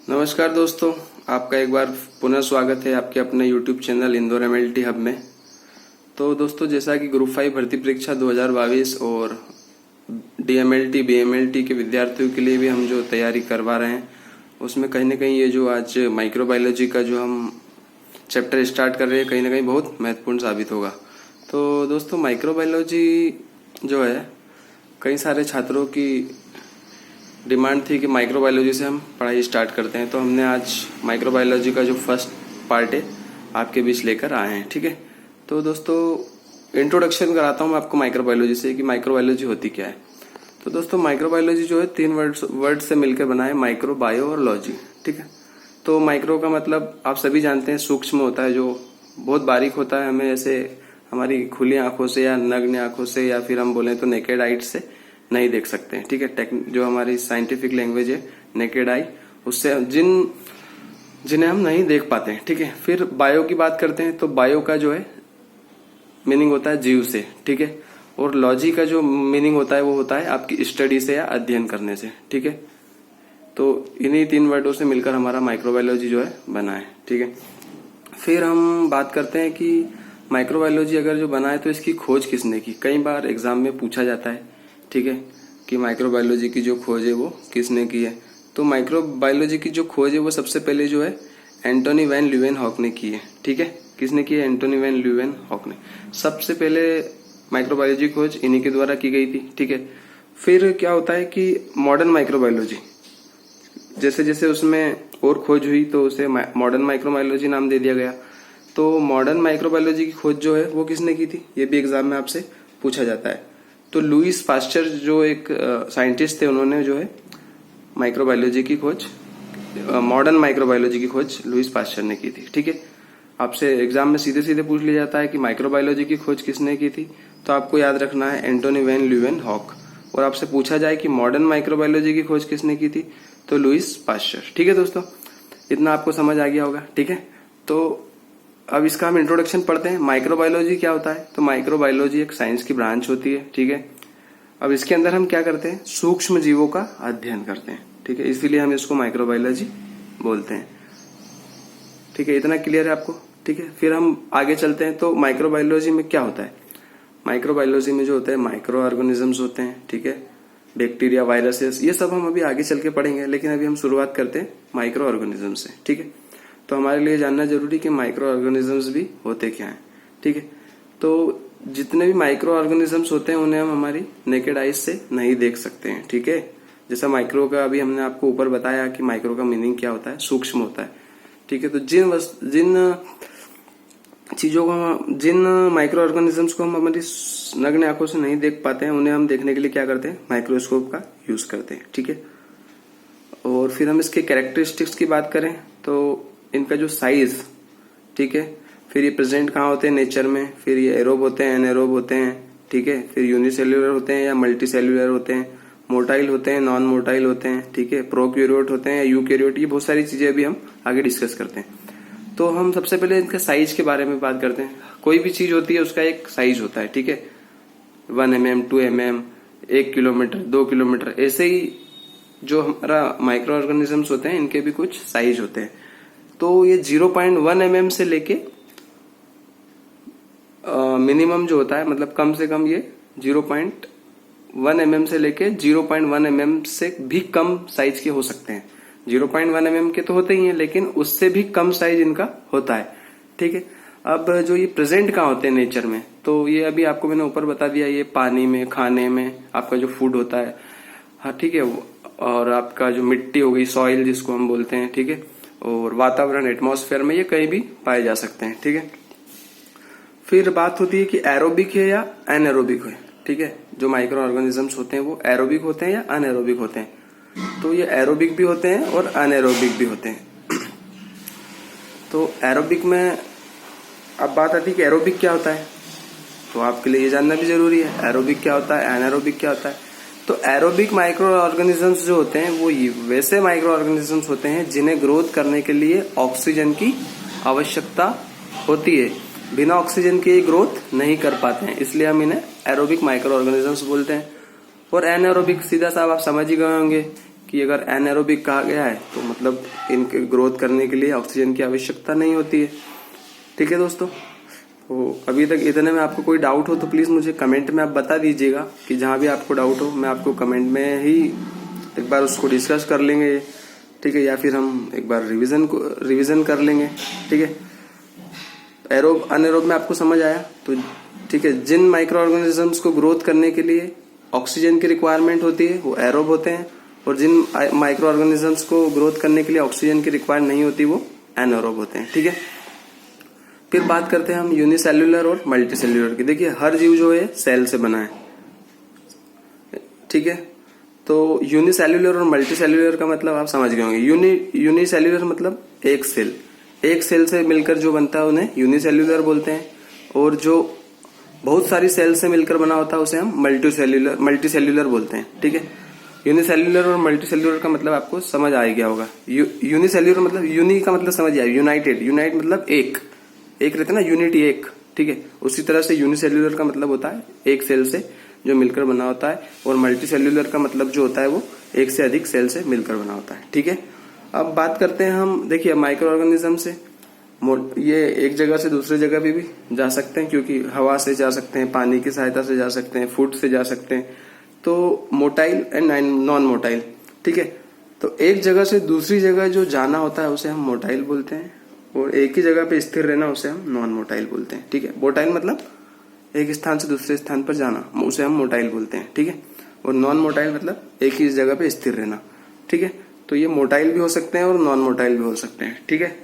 नमस्कार दोस्तों, आपका एक बार पुनः स्वागत है आपके अपने YouTube channel Indore MLT hub में। तो दोस्तों, जैसा कि ग्रुप 5 भर्ती परीक्षा 2022 और डीएमएलटी बीएमएलटी के विद्यार्थियों के लिए भी हम जो तैयारी करवा रहे हैं, उसमें कहीं ना कहीं ये जो आज माइक्रोबायोलॉजी का जो हम चैप्टर स्टार्ट कर रहे हैं, कहीं ना कहीं बहुत महत्वपूर्ण साबित होगा। तो दोस्तों, माइक्रोबायोलॉजी जो है, कई सारे छात्रों की डिमांड थी कि माइक्रोबायोलॉजी से हम पढ़ाई स्टार्ट करते हैं। तो हमने आज माइक्रोबायोलॉजी का जो फर्स्ट पार्ट है आपके बीच लेकर आए हैं। ठीक है, तो दोस्तों इंट्रोडक्शन कराता हूँ मैं आपको माइक्रोबायोलॉजी से कि माइक्रोबायोलॉजी होती क्या है। तो दोस्तों, माइक्रोबायोलॉजी जो है 3 वर्ड से मिलकर बना है, माइक्रो, बायो और लॉजी। ठीक है, तो माइक्रो का मतलब आप सभी जानते हैं सूक्ष्म होता है, जो बहुत बारीक होता है, हमें ऐसे हमारी खुली आंखों से या नग्न आंखों से या फिर हम बोले तो नेकेड आइट से नहीं देख सकते हैं। ठीक है, जो हमारी साइंटिफिक लैंग्वेज है नेकेड आई, उससे जिन्हें हम नहीं देख पाते हैं। ठीक है, फिर बायो की बात करते हैं तो बायो का जो है मीनिंग होता है जीव से। ठीक है, और लॉजी का जो मीनिंग होता है वो होता है आपकी स्टडी से या अध्ययन करने से। ठीक है, तो इन्हीं 3 वर्डों से मिलकर हमारा माइक्रोबायोलॉजी जो है बना है। ठीक है, फिर हम बात करते हैं कि माइक्रोबायोलॉजी अगर जो बना है तो इसकी खोज किसने की। कई बार एग्जाम में पूछा जाता है, ठीक है, कि माइक्रोबायोलॉजी की जो खोज है वो किसने की है। तो माइक्रोबायोलॉजी की जो खोज है वो सबसे पहले जो है एंटोनी वैन ल्यूवेनहॉक ने की है। ठीक है, किसने की है? एंटोनी वैन ल्यूवेनहॉक ने सबसे पहले माइक्रोबायोलॉजी की खोज इन्हीं के द्वारा की गई थी। ठीक है, फिर क्या होता है कि मॉडर्न माइक्रोबायोलॉजी, जैसे जैसे उसमें और खोज हुई तो उसे मॉडर्न माइक्रोबायोलॉजी नाम दे दिया गया। तो मॉडर्न माइक्रोबायोलॉजी की खोज जो है वो किसने की थी, ये भी एग्जाम में आपसे पूछा जाता है। तो लुईस पास्चर जो एक साइंटिस्ट थे, उन्होंने जो है माइक्रोबायोलॉजी की खोज, मॉडर्न माइक्रोबायोलॉजी की खोज लुईस पास्चर ने की थी। ठीक है, आपसे एग्जाम में सीधे सीधे पूछ लिया जाता है कि माइक्रोबायोलॉजी की खोज किसने की थी, तो आपको याद रखना है एंटोनी वैन ल्यूवेनहॉक। और आपसे पूछा जाए कि मॉडर्न माइक्रोबायोलॉजी की खोज किसने की थी, तो लुईस पास्चर। ठीक है दोस्तों, इतना आपको समझ आ गया होगा। ठीक है, तो अब इसका हम इंट्रोडक्शन पढ़ते हैं। माइक्रोबायोलॉजी क्या होता है? तो माइक्रोबायोलॉजी एक साइंस की ब्रांच होती है। ठीक है, अब इसके अंदर हम क्या करते हैं? सूक्ष्म जीवों का अध्ययन करते हैं। ठीक है, इसीलिए हम इसको माइक्रोबायोलॉजी बोलते हैं। ठीक है, इतना क्लियर है आपको? ठीक है, फिर हम आगे चलते हैं। तो माइक्रोबायोलॉजी में क्या होता है? माइक्रोबायोलॉजी में जो होता है माइक्रो ऑर्गेनिजम्स होते हैं। ठीक है, बैक्टीरिया, वायरसेस, ये सब हम अभी आगे चल के पढ़ेंगे, लेकिन अभी हम शुरुआत करते हैं माइक्रो ऑर्गेनिज्म से। ठीक है, तो हमारे लिए जानना जरूरी कि माइक्रो ऑर्गेनिजम्स भी होते क्या हैं। ठीक है, तो जितने भी माइक्रो ऑर्गेनिजम्स होते हैं उन्हें हम हमारी नेकेड आइज से नहीं देख सकते हैं। ठीक है, जैसा माइक्रो का अभी हमने आपको ऊपर बताया कि माइक्रो का मीनिंग क्या होता है, सूक्ष्म होता है। ठीक है, तो जिन चीजों को, जिन माइक्रो ऑर्गेनिजम्स को हम हमारी नग्न आंखों से नहीं देख पाते हैं, उन्हें हम देखने के लिए क्या करते हैं? माइक्रोस्कोप का यूज करते हैं। ठीक है, और फिर हम इसके कैरेक्टरिस्टिक्स की बात करें तो इनका जो साइज, ठीक है, फिर ये प्रेजेंट कहाँ होते हैं नेचर में, फिर ये एरोब होते हैं, एनएरोब होते हैं। ठीक है, फिर यूनिसेल्युलर होते हैं या मल्टी सेल्युलर होते हैं, मोटाइल होते हैं, नॉन मोटाइल होते हैं। ठीक है, प्रोक्यूरियोट होते हैं या यूकैरियोट, ये बहुत सारी चीजें अभी हम आगे डिस्कस करते हैं। तो हम सबसे पहले इनके साइज के बारे में बात करते हैं। कोई भी चीज होती है उसका एक साइज होता है। ठीक है, 1 mm, 2 mm, 1 किलोमीटर, 2 किलोमीटर, ऐसे ही जो हमारा माइक्रो ऑर्गेनिजम्स होते हैं इनके भी कुछ साइज होते हैं। तो ये 0.1 mm से लेके मिनिमम जो होता है, मतलब कम से कम ये 0.1 mm से लेके 0.1 mm से भी कम साइज के हो सकते हैं। 0.1 mm के तो होते ही हैं, लेकिन उससे भी कम साइज इनका होता है। ठीक है, अब जो ये प्रेजेंट कहाँ होते हैं नेचर में, तो ये अभी आपको मैंने ऊपर बता दिया, ये पानी में, खाने में, आपका जो फूड होता है, हाँ ठीक है, और आपका जो मिट्टी हो गई, सॉइल जिसको हम बोलते हैं। ठीक है, और वातावरण, एटमॉस्फेयर में ये कहीं भी पाए जा सकते हैं। ठीक है, फिर बात होती है कि एरोबिक है या एनएरोबिक है। ठीक है, जो माइक्रो ऑर्गेनिजम्स होते हैं वो एरोबिक होते हैं या अनएरोबिक होते हैं। तो ये एरोबिक भी होते हैं और अनएरोबिक भी होते हैं। तो एरोबिक में अब बात आती है कि एरोबिक क्या होता है, तो आपके लिए ये जानना भी जरूरी है एरोबिक क्या होता है, एनारोबिक क्या होता है। तो एरोबिक माइक्रो ऑर्गेनिजम्स जो होते हैं वो वैसे माइक्रो ऑर्गेनिजम्स होते हैं जिन्हें ग्रोथ करने के लिए ऑक्सीजन की आवश्यकता होती है। बिना ऑक्सीजन के ग्रोथ नहीं कर पाते हैं, इसलिए हम इन्हें एरोबिक माइक्रो ऑर्गेनिजम्स बोलते हैं। और एनारोबिक सीधा साफ आप समझ ही गए होंगे कि अगर एनारोबिक कहा गया है तो मतलब इनके ग्रोथ करने के लिए ऑक्सीजन की आवश्यकता नहीं होती है। ठीक है दोस्तों, तो अभी तक इतने में आपको कोई डाउट हो तो प्लीज मुझे कमेंट में आप बता दीजिएगा, कि जहां भी आपको डाउट हो मैं आपको कमेंट में ही एक बार उसको डिस्कस कर लेंगे। ठीक है, या फिर हम एक बार रिवीजन कर लेंगे। ठीक है, एरोब अनएरोब में आपको समझ आया तो ठीक है। जिन माइक्रो ऑर्गेनिजम्स को ग्रोथ करने के लिए ऑक्सीजन की रिक्वायरमेंट होती है वो एरोब होते हैं, और जिन माइक्रो ऑर्गेनिजम्स को ग्रोथ करने के लिए ऑक्सीजन की रिक्वायरमेंट नहीं होती वो एनारोब होते हैं। ठीक है, फिर बात करते हैं हम यूनिसेल्युलर और मल्टीसेल्युलर की। देखिए हर जीव जो है सेल से बना है। ठीक है, तो यूनिसेल्युलर और मल्टीसेल्युलर का मतलब आप समझ गए होंगे। यूनिसेल्युलर मतलब एक सेल से मिलकर जो बनता है उन्हें यूनिसेल्युलर बोलते हैं, और जो बहुत सारी सेल से मिलकर बना होता है उसे हम मल्टीसेल्युलर बोलते हैं। ठीक है, यूनिसेल्युलर और मल्टीसेल्युलर का मतलब आपको समझ आ गया होगा। यूनिसेल्युलर मतलब यूनि का मतलब समझ आया, यूनाइटेड मतलब एक रहता है ना, यूनिटी एक। ठीक है, उसी तरह से यूनिसेल्युलर का मतलब होता है एक सेल से जो मिलकर बना होता है, और मल्टीसेल्युलर का मतलब जो होता है वो एक से अधिक सेल से मिलकर बना होता है। ठीक है, अब बात करते हैं हम, देखिए माइक्रो ऑर्गेनिज्म से ये एक जगह से दूसरी जगह पे भी जा सकते हैं, क्योंकि हवा से जा सकते हैं, पानी की सहायता से जा सकते हैं, फूड से जा सकते हैं, तो मोटाइल एंड नॉन मोटाइल। ठीक है, तो एक जगह से दूसरी जगह जो जाना होता है उसे हम मोटाइल बोलते हैं, और एक ही जगह पे स्थिर रहना उसे हम नॉन मोटाइल बोलते हैं। ठीक है, मोटाइल मतलब एक स्थान से दूसरे स्थान पर जाना, उसे हम मोटाइल बोलते हैं। ठीक है, और नॉन मोटाइल मतलब एक ही जगह पे स्थिर रहना। ठीक है, तो ये मोटाइल भी हो सकते हैं और नॉन मोटाइल भी हो सकते हैं। ठीक है,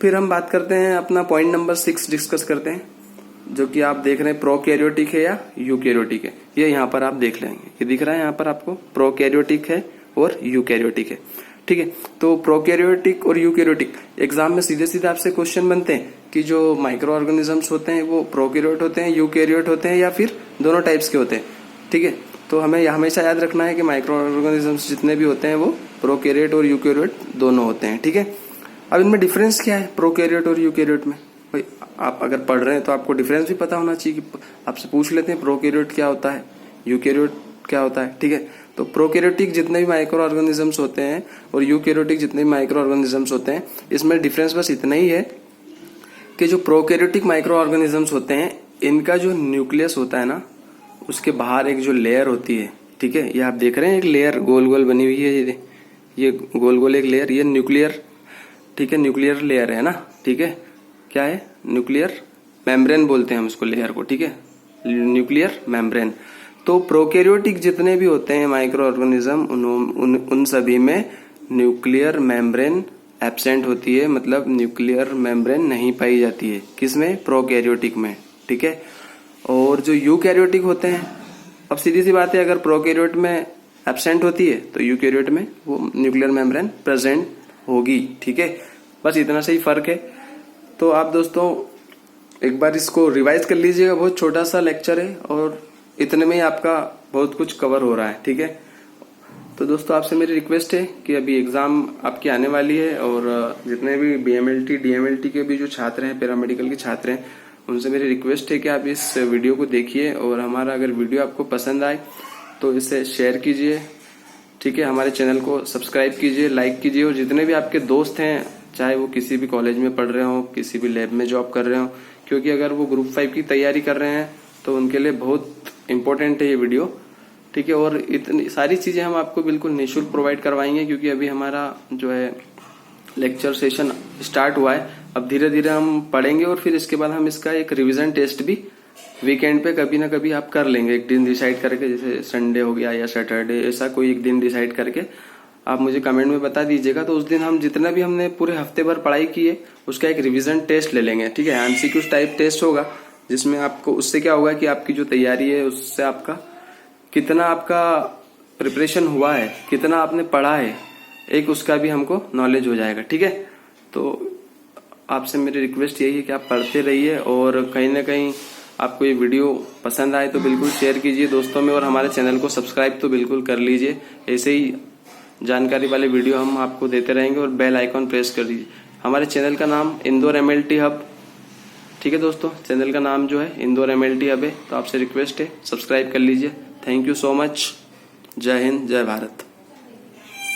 फिर हम बात करते हैं अपना पॉइंट नंबर 6 डिस्कस करते हैं, जो कि आप देख रहे हैं प्रोकैरियोटिक है या यूकैरियोटिक है। ये यहाँ पर आप देख लेंगे, ये दिख रहा है यहाँ पर आपको, प्रोकैरियोटिक है और यूकैरियोटिक है। ठीक है, तो प्रोकैरियोटिक और यूकैरियोटिक एग्जाम में सीधे सीधे आपसे क्वेश्चन बनते हैं कि जो माइक्रो ऑर्गेनिजम्स होते हैं वो प्रोकैरियोट होते हैं, यूकैरियोट होते हैं, या फिर दोनों टाइप्स के होते हैं। ठीक है, तो हमें हमेशा याद रखना है कि माइक्रो ऑर्गेनिजम्स जितने भी होते हैं वो प्रोकैरियोट और यूकैरियोट दोनों होते हैं। ठीक है, अब इनमें डिफरेंस क्या है प्रोकैरियोट और यूकैरियोट में? भाई आप अगर पढ़ रहे हैं तो आपको डिफरेंस भी पता होना चाहिए, कि आपसे पूछ लेते हैं प्रोकैरियोट क्या होता है, यूकैरियोट क्या होता है। ठीक है, तो प्रोकैरियोटिक जितने भी माइक्रो ऑर्गेनिजम्स होते हैं और यूकैरियोटिक जितने भी माइक्रो ऑर्गेनिजम्स होते हैं, इसमें डिफरेंस बस इतना ही है कि जो प्रोकैरियोटिक माइक्रो ऑर्गेनिजम्स होते हैं इनका जो न्यूक्लियस होता है ना, उसके बाहर एक जो लेयर होती है। ठीक है, ये आप देख रहे हैं एक लेयर गोल गोल बनी हुई है, ये गोल गोल एक लेयर, ये न्यूक्लियर, ठीक है, न्यूक्लियर लेयर है ना। ठीक है, क्या है, न्यूक्लियर मेम्ब्रेन बोलते हैं हम इसको लेयर को। ठीक है, न्यूक्लियर मेम्ब्रेन। तो प्रोकैरियोटिक जितने भी होते हैं माइक्रो ऑर्गेनिज्म उन सभी में न्यूक्लियर मेम्ब्रेन एब्सेंट होती है, मतलब न्यूक्लियर मेम्ब्रेन नहीं पाई जाती है। किसमें? प्रोकैरियोटिक में। ठीक है, और जो यूकैरियोटिक होते हैं, अब सीधी सी बात है, अगर प्रोकैरियोट में एब्सेंट होती है तो यूकैरियोट में वो न्यूक्लियर मेम्ब्रेन प्रेजेंट होगी। ठीक है, बस इतना सा ही फर्क है। तो आप दोस्तों एक बार इसको रिवाइज कर लीजिएगा, बहुत छोटा सा लेक्चर है और इतने में ही आपका बहुत कुछ कवर हो रहा है। ठीक है, तो दोस्तों आपसे मेरी रिक्वेस्ट है कि अभी एग्जाम आपकी आने वाली है, और जितने भी बीएमएलटी डीएमएलटी के भी जो छात्र हैं, पैरामेडिकल के छात्र हैं, उनसे मेरी रिक्वेस्ट है कि आप इस वीडियो को देखिए, और हमारा अगर वीडियो आपको पसंद आए तो इसे शेयर कीजिए। ठीक है, हमारे चैनल को सब्सक्राइब कीजिए, लाइक कीजिए, और जितने भी आपके दोस्त हैं, चाहे वो किसी भी कॉलेज में पढ़ रहे हो, किसी भी लैब में जॉब कर रहे हो, क्योंकि अगर वो ग्रुप 5 की तैयारी कर रहे हैं तो उनके लिए बहुत इंपॉर्टेंट है ये वीडियो। ठीक है, और इतनी सारी चीजें हम आपको बिल्कुल निःशुल्क प्रोवाइड करवाएंगे, क्योंकि अभी हमारा जो है लेक्चर सेशन स्टार्ट हुआ है। अब धीरे धीरे हम पढ़ेंगे, और फिर इसके बाद हम इसका एक रिवीजन टेस्ट भी वीकेंड पे कभी ना कभी आप कर लेंगे, एक दिन डिसाइड करके, जैसे संडे हो गया या सैटरडे, ऐसा कोई एक दिन डिसाइड करके आप मुझे कमेंट में बता दीजिएगा। तो उस दिन हम जितना भी हमने पूरे हफ्ते भर पढ़ाई की है उसका एक रिवीजन टेस्ट ले लेंगे। ठीक है, एमसीक्यू टाइप टेस्ट होगा, जिसमें आपको, उससे क्या होगा कि आपकी जो तैयारी है उससे आपका कितना आपका प्रिपरेशन हुआ है, कितना आपने पढ़ा है, एक उसका भी हमको नॉलेज हो जाएगा। ठीक है, तो आपसे मेरी रिक्वेस्ट यही है कि आप पढ़ते रहिए, और कहीं ना कहीं आपको ये वीडियो पसंद आए तो बिल्कुल शेयर कीजिए दोस्तों में, और हमारे चैनल को सब्सक्राइब तो बिल्कुल कर लीजिए। ऐसे ही जानकारी वाले वीडियो हम आपको देते रहेंगे, और बेल आइकॉन प्रेस कर दीजिए। हमारे चैनल का नाम इंदौर एमएलटी हब। ठीक है दोस्तों, चैनल का नाम जो है इंदौर एमएलटी हब है, तो आपसे रिक्वेस्ट है सब्सक्राइब कर लीजिए। Thank you so much. जय हिंद, जय भारत।